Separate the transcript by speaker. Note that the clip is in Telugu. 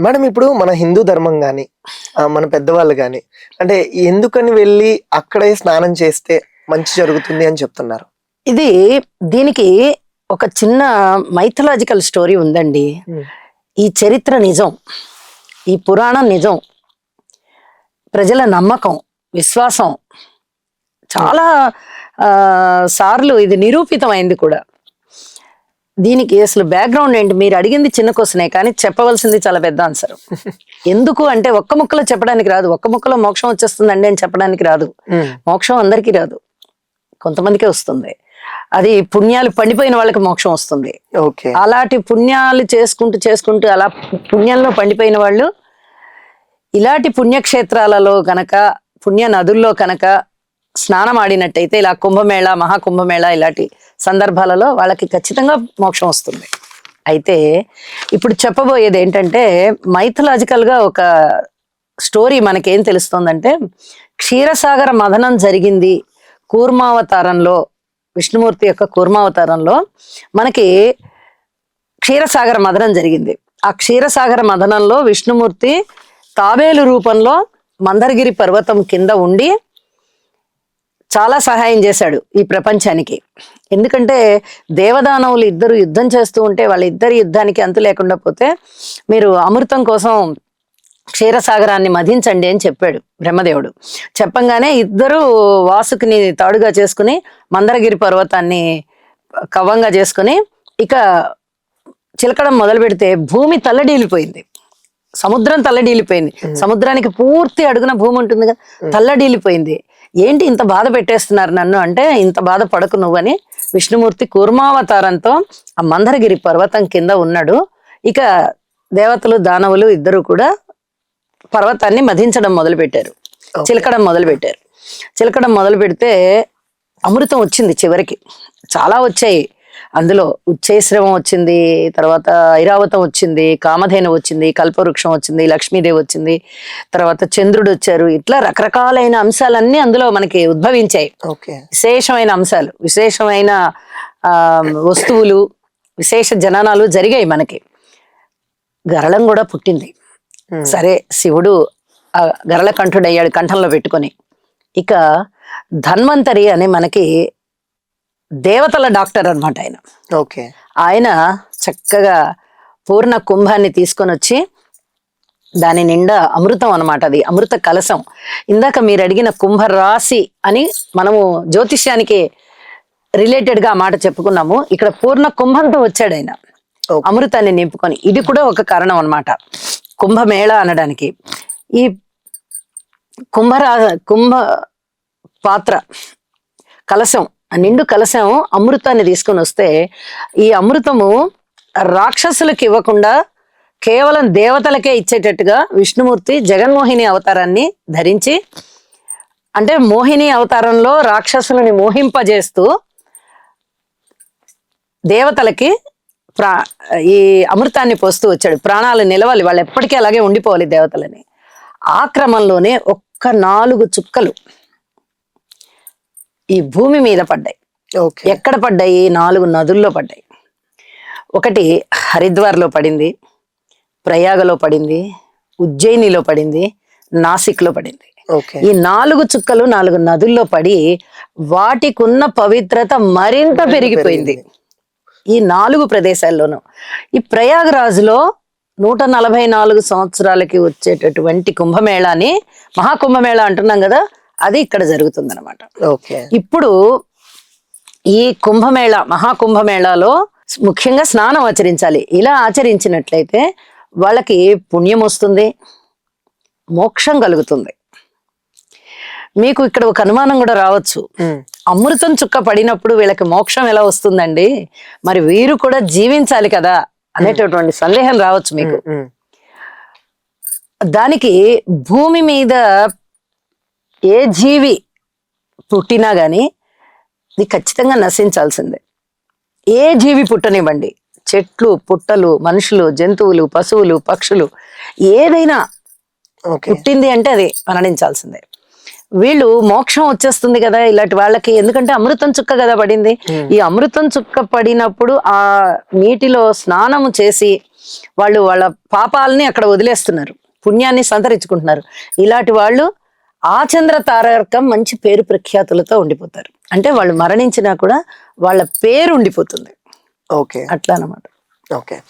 Speaker 1: మేడం ఇప్పుడు మన హిందూ ధర్మం గాని, మన పెద్దవాళ్ళు గాని అంటే ఎందుకని వెళ్లి అక్కడే స్నానం చేస్తే మంచి జరుగుతుంది అని చెప్తున్నారు?
Speaker 2: ఇది దీనికి ఒక చిన్న మైథలాజికల్ స్టోరీ ఉందండి.
Speaker 1: హ్మ్.
Speaker 2: ఈ చరిత్ర నిజం, ఈ పురాణం నిజం, ప్రజల నమ్మకం, విశ్వాసం చాలా సార్లు ఇది నిరూపితమైంది కూడా. దీనికి అసలు బ్యాక్గ్రౌండ్ ఏంటి మీరు అడిగింది చిన్న క్వశ్చనే, కానీ చెప్పవలసింది చాలా పెద్ద ఆన్సర్. ఎందుకు అంటే ఒక్క ముక్కలో చెప్పడానికి రాదు. ఒక్క ముక్కలో మోక్షం వచ్చేస్తుందండి అని చెప్పడానికి రాదు. మోక్షం అందరికీ రాదు, కొంతమందికే వస్తుంది. అది పుణ్యాలు పండిపోయిన వాళ్ళకి మోక్షం వస్తుంది. అలాంటి పుణ్యాలు చేసుకుంటూ చేసుకుంటూ అలా పుణ్యంలో పండిపోయిన వాళ్ళు ఇలాంటి పుణ్యక్షేత్రాలలో కనుక, పుణ్య నదుల్లో కనుక స్నానం ఆడినట్టయితే, ఇలా కుంభమేళ, మహాకుంభమేళ ఇలాంటి సందర్భాలలో వాళ్ళకి ఖచ్చితంగా మోక్షం వస్తుంది. అయితే ఇప్పుడు చెప్పబోయేది ఏంటంటే, మైథలాజికల్ గా ఒక స్టోరీ మనకేం తెలుస్తుందంటే, క్షీరసాగర మథనం జరిగింది కూర్మావతారంలో, విష్ణుమూర్తి యొక్క కూర్మావతారంలో మనకి క్షీరసాగర మథనం జరిగింది. ఆ క్షీరసాగర మథనంలో విష్ణుమూర్తి తాబేలు రూపంలో మందరగిరి పర్వతం కింద ఉండి చాలా సహాయం చేశాడు ఈ ప్రపంచానికి. ఎందుకంటే దేవదానవులు ఇద్దరు యుద్ధం చేస్తూ ఉంటే వాళ్ళిద్దరి యుద్ధానికి అంతు లేకుండా పోతే మీరు అమృతం కోసం క్షీరసాగరాన్ని మధించండి అని చెప్పాడు బ్రహ్మదేవుడు. చెప్పంగానే ఇద్దరు వాసుకిని తాడుగా చేసుకుని మందరగిరి పర్వతాన్ని కవ్వంగా చేసుకుని ఇక చిలకడం మొదలు పెడితే భూమి తల్లడీలిపోయింది, సముద్రం తల్లడీలిపోయింది. సముద్రానికి పూర్తి అడుగున భూమి ఉంటుంది కదా, తల్లడీలిపోయింది. ఏంటి ఇంత బాధ పెట్టేస్తున్నారు నన్ను అంటే, ఇంత బాధ పడకు నువ్వని విష్ణుమూర్తి కూర్మావతారంతో ఆ మందరగిరి పర్వతం కింద ఉన్నాడు. ఇక దేవతలు దానవులు ఇద్దరు కూడా పర్వతాన్ని మధించడం మొదలు పెట్టారు, చిలకడం మొదలు పెట్టారు. చిలకడం మొదలు పెడితే అమృతం వచ్చింది చివరికి, చాలా వచ్చాయి. అందులో ఉచ్చైశ్రవం వచ్చింది, తర్వాత ఐరావతం వచ్చింది, కామధేను వచ్చింది, కల్పవృక్షం వచ్చింది, లక్ష్మీదేవి వచ్చింది, తర్వాత చంద్రుడు వచ్చారు. ఇట్లా రకరకాలైన అంశాలన్నీ అందులో మనకి ఉద్భవించాయి. విశేషమైన అంశాలు, విశేషమైన వస్తువులు, విశేష జననాలు జరిగాయి. మనకి గరళం కూడా పుట్టింది. సరే, శివుడు గరళ కంఠుడయ్యాడు కంఠంలో పెట్టుకొని. ఇక ధన్వంతరి అని మనకి దేవతల డాక్టర్ అనమాట ఆయన. ఆయన చక్కగా పూర్ణ కుంభాన్ని తీసుకొని వచ్చి దాని నిండా అమృతం అనమాట, అది అమృత కలశం. ఇందాక మీరు అడిగిన కుంభరాశి అని మనము జ్యోతిష్యానికి రిలేటెడ్ గా ఆ మాట చెప్పుకున్నాము. ఇక్కడ పూర్ణ కుంభంతో వచ్చాడు ఆయన అమృతాన్ని నింపుకొని. ఇది కూడా ఒక కారణం అనమాట కుంభమేళ అనడానికి. ఈ కుంభ పాత్ర కలశం, నిండు కలశం అమృతాన్ని తీసుకొని వస్తే, ఈ అమృతము రాక్షసులకు ఇవ్వకుండా కేవలం దేవతలకే ఇచ్చేటట్టుగా విష్ణుమూర్తి జగన్మోహిని అవతారాన్ని ధరించి, అంటే మోహిని అవతారంలో రాక్షసులని మోహింపజేస్తూ దేవతలకి ఈ అమృతాన్ని పోస్తూ వచ్చాడు. ప్రాణాలు నిలవాలి, వాళ్ళు ఎప్పటికీ అలాగే ఉండిపోవాలి దేవతలని. ఆ క్రమంలోనే ఒక్క 4 చుక్కలు ఈ భూమి మీద పడ్డాయి. ఎక్కడ పడ్డాయి? 4 నదుల్లో పడ్డాయి. ఒకటి హరిద్వార్లో పడింది, ప్రయాగలో పడింది, ఉజ్జయినిలో పడింది, నాసిక్లో పడింది. ఈ 4 చుక్కలు 4 నదుల్లో పడి వాటికున్న పవిత్రత మరింత పెరిగిపోయింది ఈ 4 ప్రదేశాల్లోనూ. ఈ ప్రయాగరాజులో 144 సంవత్సరాలకి వచ్చేటటువంటి కుంభమేళాని మహాకుంభమేళ అంటున్నాం కదా, అది ఇక్కడ జరుగుతుంది అనమాట. ఇప్పుడు ఈ కుంభమేళ, మహాకుంభమేళాలో ముఖ్యంగా స్నానం ఆచరించాలి. ఇలా ఆచరించినట్లయితే వాళ్ళకి పుణ్యం వస్తుంది, మోక్షం కలుగుతుంది. మీకు ఇక్కడ ఒక అనుమానం కూడా రావచ్చు, అమృతం చుక్క పడినప్పుడు వీళ్ళకి మోక్షం ఎలా వస్తుందండి, మరి వీరు కూడా జీవించాలి కదా అనేటటువంటి సందేహం రావచ్చు మీకు. దానికి భూమి మీద ఏ జీవి పుట్టినా గాని ఇది ఖచ్చితంగా నశించాల్సిందే. ఏ జీవి పుట్టనివ్వండి, చెట్లు, పుట్టలు, మనుషులు, జంతువులు, పశువులు, పక్షులు, ఏదైనా పుట్టింది అంటే అది మరణించాల్సిందే. వీళ్ళు మోక్షం వచ్చేస్తుంది కదా ఇలాంటి వాళ్ళకి, ఎందుకంటే అమృతం చుక్క కదా పడింది. ఈ అమృతం చుక్క పడినప్పుడు ఆ నీటిలో స్నానము చేసి వాళ్ళు వాళ్ళ పాపాలని అక్కడ వదిలేస్తున్నారు, పుణ్యాన్ని సంతరించుకుంటున్నారు. ఇలాంటి వాళ్ళు ఆచంద్ర తారకం మంచి పేరు ప్రఖ్యాతులతో ఉండిపోతారు. అంటే వాళ్ళు మరణించినా కూడా వాళ్ళ పేరు ఉండిపోతుంది.
Speaker 1: ఓకే.
Speaker 2: అట్లా అన్నమాట.
Speaker 1: ఓకే.